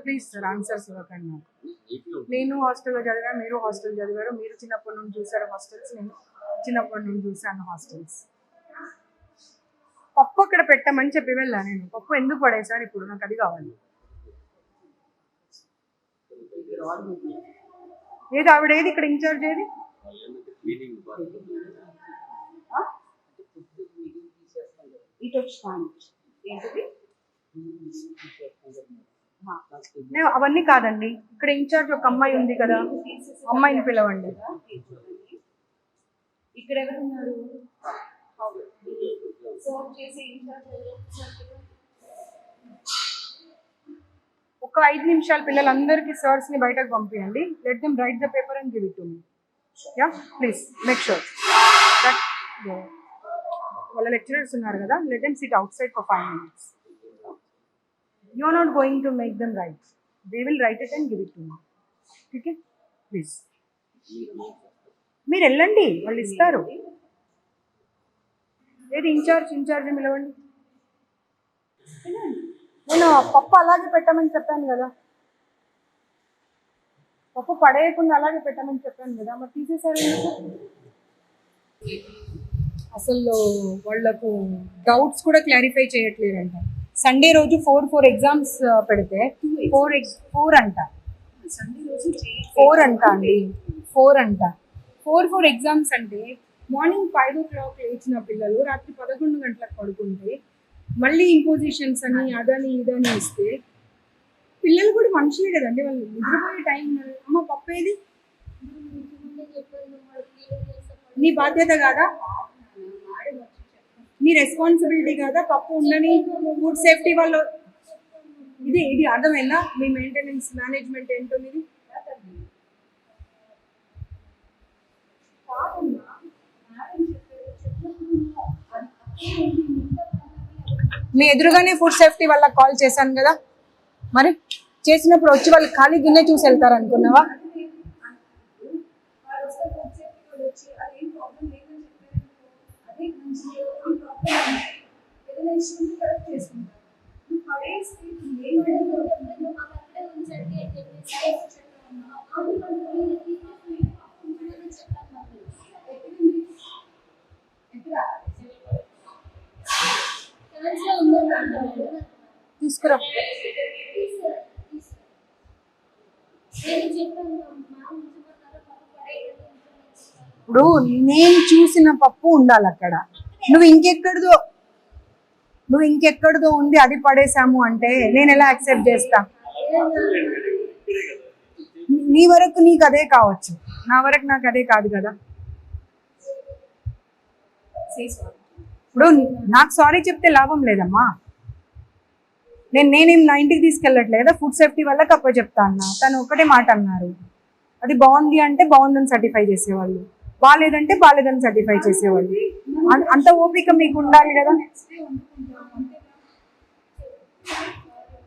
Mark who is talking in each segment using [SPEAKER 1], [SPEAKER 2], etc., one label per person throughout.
[SPEAKER 1] Please sir answers ఇవ్వకండి నాకు. నేను హాస్టల్లో చదివాను, మీరు హాస్టల్ చదివారు, మీరు చిన్నప్పటి నుండి చూసారు హాస్టల్స్, నేను చిన్నప్పటి నుండి చూసాను హాస్టల్స్. పప్పు అక్కడ పెట్టమని చెప్పి వెళ్ళా నేను. పప్పు ఎందుకు పడేసాను ఇప్పుడు, నాకు అది కావాలి. ఏది ఆవిడ, ఏది ఇక్కడ ఇన్ఛార్జ్, ఏది అవన్నీ కాదండి. ఇక్కడ ఇన్ఛార్జ్ ఒక అమ్మాయి ఉంది కదా, అమ్మాయిని పిలవండి.
[SPEAKER 2] ఇక్కడ ఎవరున్నారు?
[SPEAKER 1] ఒక 5 నిమిషాలు పిల్లలందరికీ సర్స్ ని బయటకు పంపించండి. Let them write the paper and give it to me. Yeah please make sure that వాళ్ళ లెక్చరర్స్ ఉన్నారు కదా, let them sit outside for 5 minutes. You are not going to make them write, they will write it and give it to me. Okay please మీరు వెళ్ళండి, వాళ్ళు ఇస్తారు. ఏది incharge పిలవండి. నేను పప్పు అలాగే పెట్టమని చెప్పాను కదా, పప్పు పడేయకుండా అలాగే పెట్టమని చెప్పాను కదా, మరి తీసేసారు. అసలు వాళ్ళకు డౌట్స్ కూడా క్లారిఫై చేయట్లేదంట. సండే రోజు 4 ఎగ్జామ్స్ పెడితే 4 అంట, సండే రోజు 4 అంట అండి, 4 అంట. 4 ఎగ్జామ్స్ అంటే మార్నింగ్ 5 o'clock లేచిన పిల్లలు రాత్రి 11 గంటలకు పడుకుంటే మళ్ళీ ఇంపోజిషన్స్ అని అదని ఇదని ఇస్తే పిల్లలు కూడా మనుషులే కదండి, వాళ్ళు నిద్రపోయే టైం. అమ్మ పప్పేది నీ బాధ్యత కాదా, నీ రెస్పాన్సిబిలిటీ కాదా? పప్పు ఉండని ఫుడ్ సేఫ్టీ వాళ్ళు. ఇది అర్థమైందా? మీ మెయింటెనెన్స్ మేనేజ్మెంట్ ఏంటో ఇది. మీ ఎదురుగానే ఫుడ్ సేఫ్టీ వాళ్ళకి కాల్ చేశాను కదా, మరి చేసినప్పుడు వచ్చి వాళ్ళు ఖాళీ గిన్నె చూసి వెళ్తారు అనుకున్నావా? తీసుకురా. ఇప్పుడు నేను చూసిన పప్పు ఉండాలి అక్కడ, నువ్వు ఇంకెక్కడిదో ఉంది అది పడేసాము అంటే నేను ఎలా యాక్సెప్ట్ చేస్తా? నీ వరకు నీకు అదే కావచ్చు, నా వరకు నాకు అదే కాదు కదా. ఇప్పుడు నాకు సారీ చెప్తే లాభం లేదమ్మా. నేనేం నా ఇంటికి తీసుకెళ్ళట్లేదా, ఫుడ్ సేఫ్టీ వల్ల చెప్తా అన్నా. తను ఒక్కటే మాట అన్నారు, అది బాగుంది అంటే బాగుందని సర్టిఫై చేసేవాళ్ళు, బాగాలేదంటే బాగాలేదని సర్టిఫై చేసేవాళ్ళు. అంత ఓపిక మీకు ఉండాలి కదా.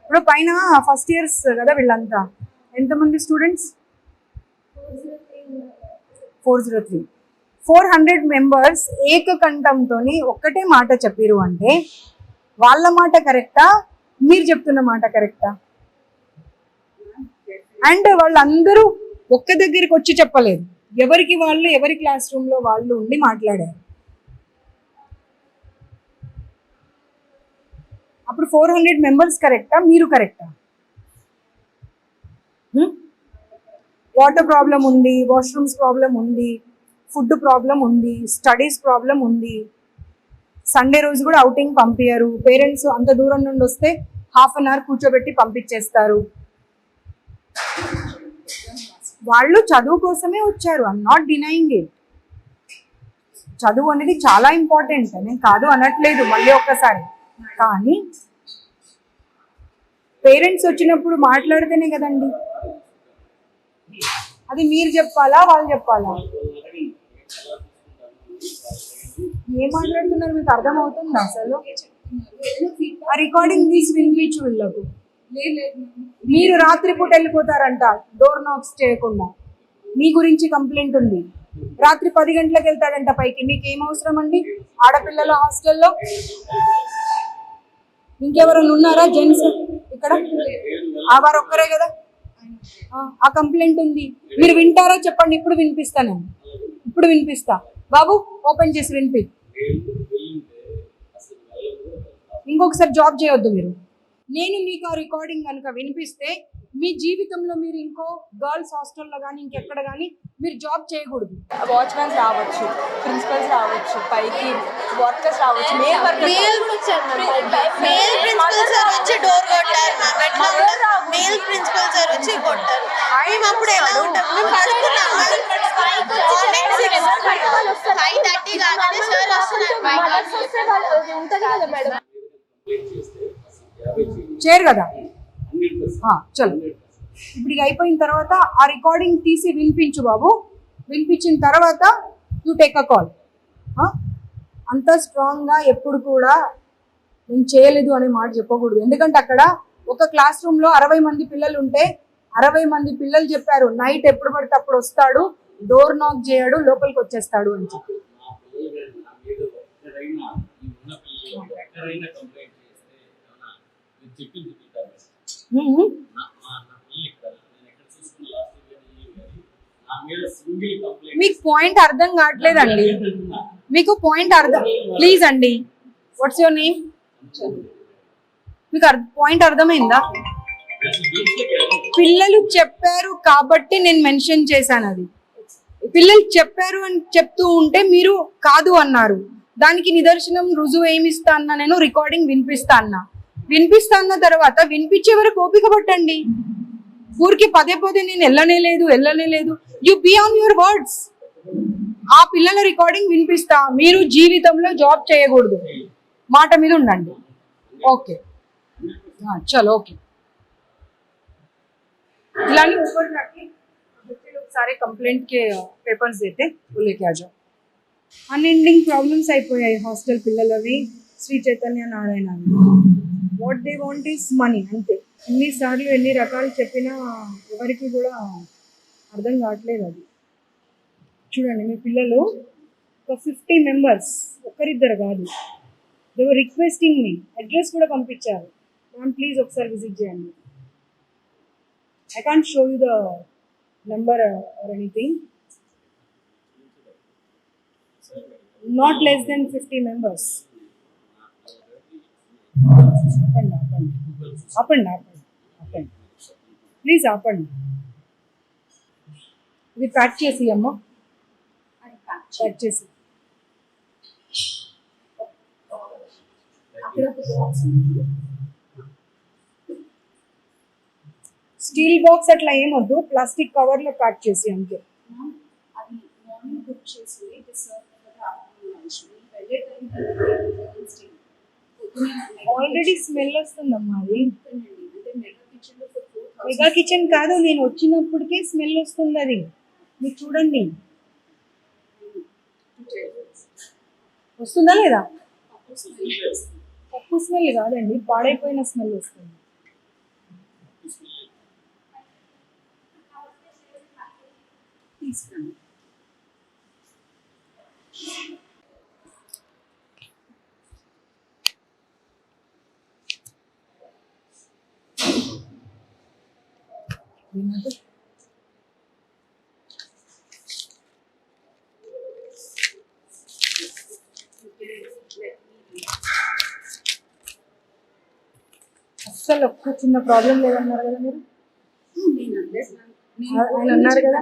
[SPEAKER 1] ఇప్పుడు పైన ఫస్ట్ ఇయర్స్ కదా వీళ్ళంతా, ఎంతమంది స్టూడెంట్స్? 403. 400 members ఏకకంఠంతో ఒక్కటే మాట చెప్పిరు అంటే వాళ్ళ మాట కరెక్టా, మీరు చెప్తున్న మాట కరెక్టా? అండ్ వాళ్ళందరూ ఒక్క దగ్గరికి వచ్చి చెప్పలేదు, ఎవరికి వాళ్ళు ఎవరి క్లాస్ రూమ్ లో వాళ్ళు ఉండి మాట్లాడారు. అప్పుడు 400 members కరెక్టా, మీరు కరెక్టా? వాటర్ ప్రాబ్లం ఉంది, వాష్రూమ్స్ ప్రాబ్లం ఉంది, ఫుడ్ ప్రాబ్లం ఉంది, స్టడీస్ ప్రాబ్లం ఉంది. సండే రోజు కూడా అవుటింగ్ పంపించారు. పేరెంట్స్ అంత దూరం నుండి వస్తే ½ an hour కూర్చోబెట్టి పంపించేస్తారు. వాళ్ళు చదువు కోసమే వచ్చారు, ఐఎమ్ నాట్ డినయింగ్ ఇట్. చదువు అనేది చాలా ఇంపార్టెంట్, నేను కాదు అనట్లేదు మళ్ళీ ఒక్కసారి. కానీ పేరెంట్స్ వచ్చినప్పుడు మాట్లాడితేనే కదండి, అది మీరు చెప్పాలా వాళ్ళు చెప్పాలా? ఏం మాట్లాడుతున్నారు మీకు అర్థమవుతుందా అసలు? ఆ రికార్డింగ్ తీసి వినిపించు వీళ్ళకు. మీరు రాత్రిపూట వెళ్ళిపోతారంట డోర్ నాక్స్ చేయకుండా, మీ గురించి కంప్లైంట్ ఉంది. రాత్రి 10 గంటలకు వెళ్తాడంట పైకి, మీకు ఏం అవసరం అండి? ఆడపిల్లల హాస్టల్లో ఇంకెవరైనా ఉన్నారా జెంట్స్ ఇక్కడ? ఆ వారు ఒక్కరే కదా. ఆ కంప్లైంట్ ఉంది, మీరు వింటారా చెప్పండి. ఇప్పుడు వినిపిస్తా, నేను ఇప్పుడు వినిపిస్తా. బాబు ఓపెన్ చేసి వినిపి. ఇంకొకసారి జాబ్ చేయొద్దు మీరు. నేను మీకు ఆ రికార్డింగ్ కనుక వినిపిస్తే మీ జీవితంలో మీరు ఇంకో గర్ల్స్ హాస్టల్లో కానీ ఇంకెక్కడ కానీ మీరు జాబ్ చేయకూడదు.
[SPEAKER 2] వాచ్మెన్స్ రావచ్చు, ప్రిన్సిపల్స్ రావచ్చు, పైకి వర్కర్స్ రావచ్చు, మేల్
[SPEAKER 3] ప్రిన్సిపల్ సార్ వచ్చి డోర్ కొట్టారు మ్యామ్. మేల్ ప్రిన్సిపల్ సార్ వచ్చి కొట్టారు. మేము అప్పుడు ఎలా ఉంటాం, మేము పడుకున్నాము. 5:30 కాగానే సార్ వస్తున్నారు.
[SPEAKER 1] చేయరు కదా. చలో ఇప్పుడు ఇది అయిపోయిన తర్వాత ఆ రికార్డింగ్ తీసి వినిపించు బాబు. వినిపించిన తర్వాత యూ టేక్ అ కాల్. అంత స్ట్రాంగ్గా ఎప్పుడు కూడా నేను చేయలేదు అనే మాట చెప్పకూడదు. ఎందుకంటే అక్కడ ఒక క్లాస్ రూమ్లో 60 మంది పిల్లలు ఉంటే 60 మంది పిల్లలు చెప్పారు నైట్ ఎప్పుడు పడితే అప్పుడు వస్తాడు, డోర్ నాక్ చేయడు, లోపలికి వచ్చేస్తాడు అని చెప్పి. మీకు పాయింట్ అర్థం కావట్లేదండి. మీకు పాయింట్ అర్థం, ప్లీజ్ అండి. What's your name? మీకు పాయింట్ అర్థమైందా? పిల్లలు చెప్పారు కాబట్టి నేను మెన్షన్ చేశాను. అది పిల్లలు చెప్పారు అని చెప్తూ ఉంటే మీరు కాదు అన్నారు. దానికి నిదర్శనం రుజువు ఏమి ఇస్తా అన్నా, నేను రికార్డింగ్ వినిపిస్తా అన్న తర్వాత వినిపించే వరకు ఓపిక పట్టండి. ఊరికి పదే నేను వెళ్ళనే లేదు. You be on your words. ఆ పిల్లల రికార్డింగ్ వినిపిస్తా. మీరు జీవితంలో జాబ్ చేయకూడదు, మాట మీద ఉండండి. ఓకే చలో ఓకే. इलानी ऊपर रखे बच्चे लोग सारे कंप्लेंट के पेपर्स देते वो लेके आ जाओ. అన్ఎండింగ్ ప్రాబ్లమ్స్ అయిపోయాయి హాస్టల్ పిల్లలవి, Sri Chaitanya Narayana. What they want is money, అంతే. ఎన్నిసార్లు ఎన్ని రకాలు చెప్పినా ఎవరికి కూడా అర్థం కావట్లేదు. అది చూడండి, మీ పిల్లలు ఒక 50 మెంబర్స్, ఒక్కరిద్దరు కాదు. They were requesting me, address కూడా పంపించారు. మ్యామ్ ప్లీజ్ ఒకసారి విజిట్ చేయండి. I can't show you the number or anything. Not less than 50 members. Up and up. Please up and. ఇది ప్యాక్ చేసి అమ్మా, ప్యాక్ చేసి. స్టీల్ బాక్స్ అట్లా ఏమొద్దు, ప్లాస్టిక్ కవర్లో ప్యాక్ చేసి అంతే. ఆల్రెడీ స్మెల్ వస్తుందమ్మా. అది మెగా కిచెన్ కాదు, నేను వచ్చినప్పటికే స్మెల్ వస్తుంది. అది మీరు చూడండి, వస్తుందా లేదా? పప్పు స్మెల్ కాదండి, పాడైపోయిన స్మెల్ వస్తుంది. అస్సలు ఒక్క చిన్న ప్రాబ్లం లేదన్నారు కదా మీరు. ఆయన అన్నారు కదా.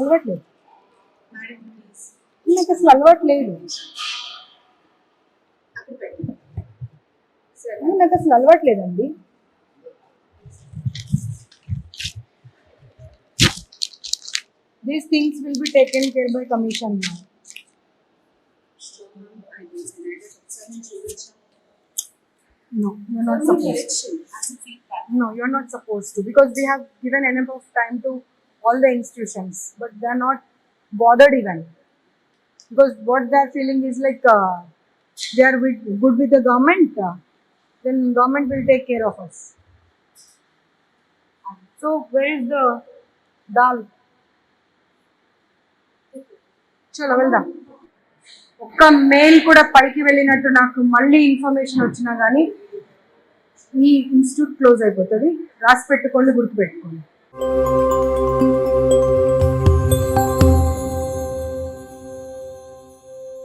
[SPEAKER 1] అలవాట్లేదు నాకు, అసలు అలవాట్లేదు. నాకు అసలు అలవాట్లేదండి. These things will be taken care by commission now. No, you're not supposed to. No, you're not supposed to, because we have given enough of time to all the institutions, but they're not bothered even. Because what they're feeling is like they are good with the government, then government will take care of us. So where is the dal? చలో వెళ్దాం. ఒక్క mail కూడా పైకి వెళ్ళినట్టు నాకు మళ్ళీ information వచ్చినా కానీ ఈ ఇన్స్టిట్యూట్ క్లోజ్ అయిపోతుంది. రాసి పెట్టుకోండి, గుర్తుపెట్టుకోండి.